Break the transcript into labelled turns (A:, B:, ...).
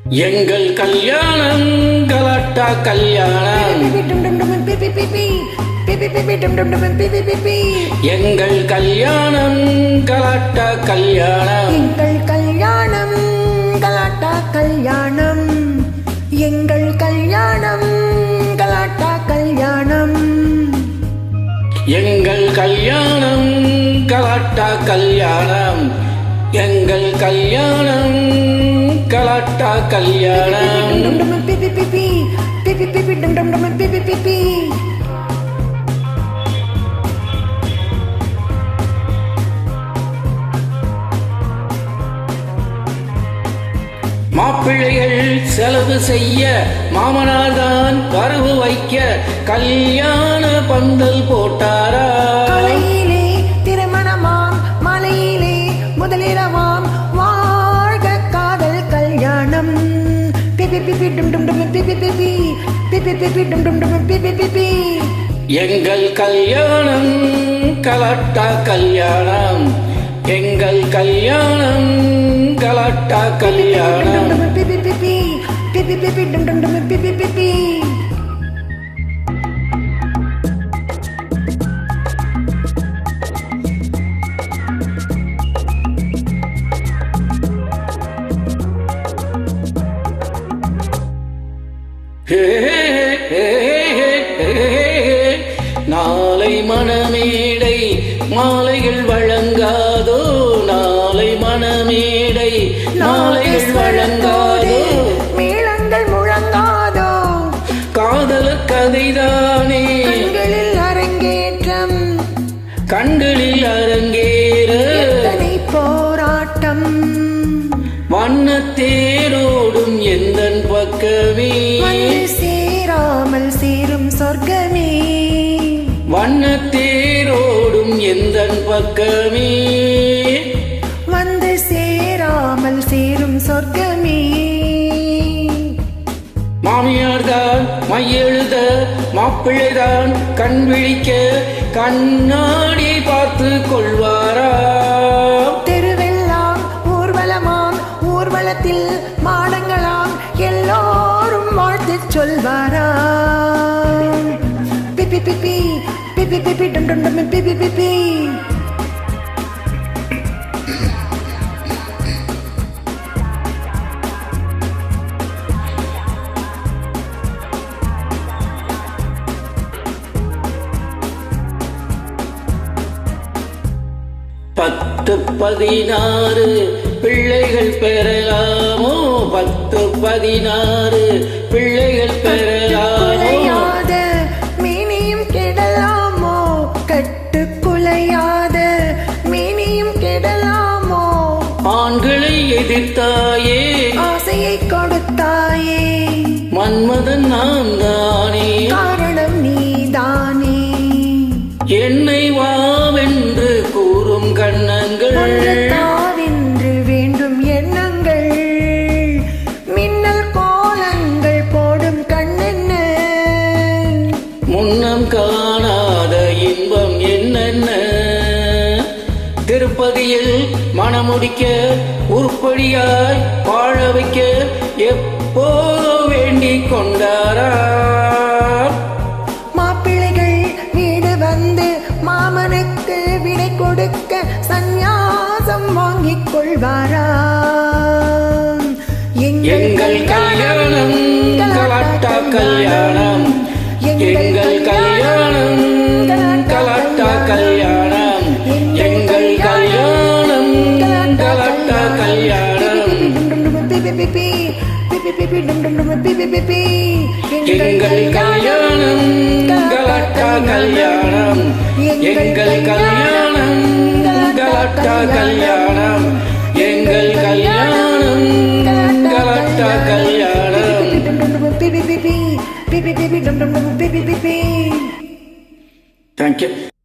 A: எங்கள் கல்யாணம் கலாட்டா கல்யாணம். எங்கள் கல்யாணம் கலாட்டா கல்யாணம்.
B: எங்கள் கல்யாணம் கலாட்டா கல்யாணம். எங்கள் கல்யாணம் கலாட்டா கல்யாணம்.
A: எங்கள் கல்யாணம் கலாட்டா கல்யாணம். எங்கள் கல்யாணம் கலாட்டா கல்யாணம். மாப்பிள்ளைகள் செலவு செய்ய மாமனார்தான் வரவு வைக்க கல்யாண பந்தல் போட்டாரா?
B: காலையிலே திருமணமாம், மாலையிலே முதலிரவாம், வாழ்க காதல் கல்யாணம்.
A: எங்கள் கல்யாணம் கலாட்டா கல்யாணம். எங்கள் கல்யாணம் கலாட்டா கல்யாணம். நாளை மணமேடை மாலைகள் வழங்காதோ? நாளை மணமேடை மாலைகள் வழங்காதோ?
B: மேளங்கள் முழங்காதோ?
A: காதல கதைதானே
B: கண்களில் அரங்கேற்றம்,
A: கண்களில் அரங்கேற
B: எத்தனை போராட்டம்.
A: வண்ணத்தேரோடும் எந்தன் பக்கமே,
B: வந்து சேராமல் சேரும் சொர்க்கமே.
A: வண்ணத்தேரோடும் எந்தன் பக்கமே,
B: வந்து சேராமல் சேரும் சொர்க்கமே.
A: மாமியார்தான் மையெழுத மாப்பிள்ளைதான் கண் விழிக்க கண்ணாடி பார்த்து கொள்வாரா?
B: தெருவெல்லாம் ஊர்வலமாம், ஊர்வலத்தில் மாடங்களாம், எல்லோரும் வாழ்த்து சொல்வாரா? பிபி பிபி பிபி பிபி டும் டும் டும் பிபி பிபி.
A: பத்து 16 பிள்ளைகள் பெறலாமோ? 10 16 பிள்ளைகள் பெறலாமோ?
B: குலையாத மேனியும் கெடலாமோ? கட்டுக்குலையாத மேனியும் கெடலாமோ?
A: ஆண்களை எதிர்த்தாயே,
B: ஆசையை கொடுத்தாயே,
A: மன்மதன் நான் தானே,
B: காரணம் நீதானே.
A: என்னை வாவென்று கூறும் கண்ணங்கள்,
B: ஒன்றுதாவென்று வேண்டும் எண்ணங்கள், மின்னல் கோலங்கள் போடும் கண்ணென்ன,
A: முன்னம் காணாத இன்பம் என்னென்ன. திருப்பதியில் மணமுடிக்க உருப்படியாய் வாழ வைக்க எப்போதோ வேண்டிக் கொண்டாரா?
B: மாப்பிள்ளைகள் வீடு வந்து மாமனுக்கு விடை கொடுக்க சந்நியாசம் வாங்கிக் கொள்வாரா?
A: எங்கள் கல்யாணம் கலாட்டா கல்யாணம். எங்கள் கல்யாணம் கலாட்டா கல்யாணம். எங்கள் கல்யாணம் கலாட்டா கல்யாணம். எங்கள் கல்யாணம் கலாட்டா கல்யாணம். எங்கள் கல்யாணம் கலாட்டா கல்யாணம். எங்கள் கல்யாணம் கலாட்டா கல்யாணம். Thank you.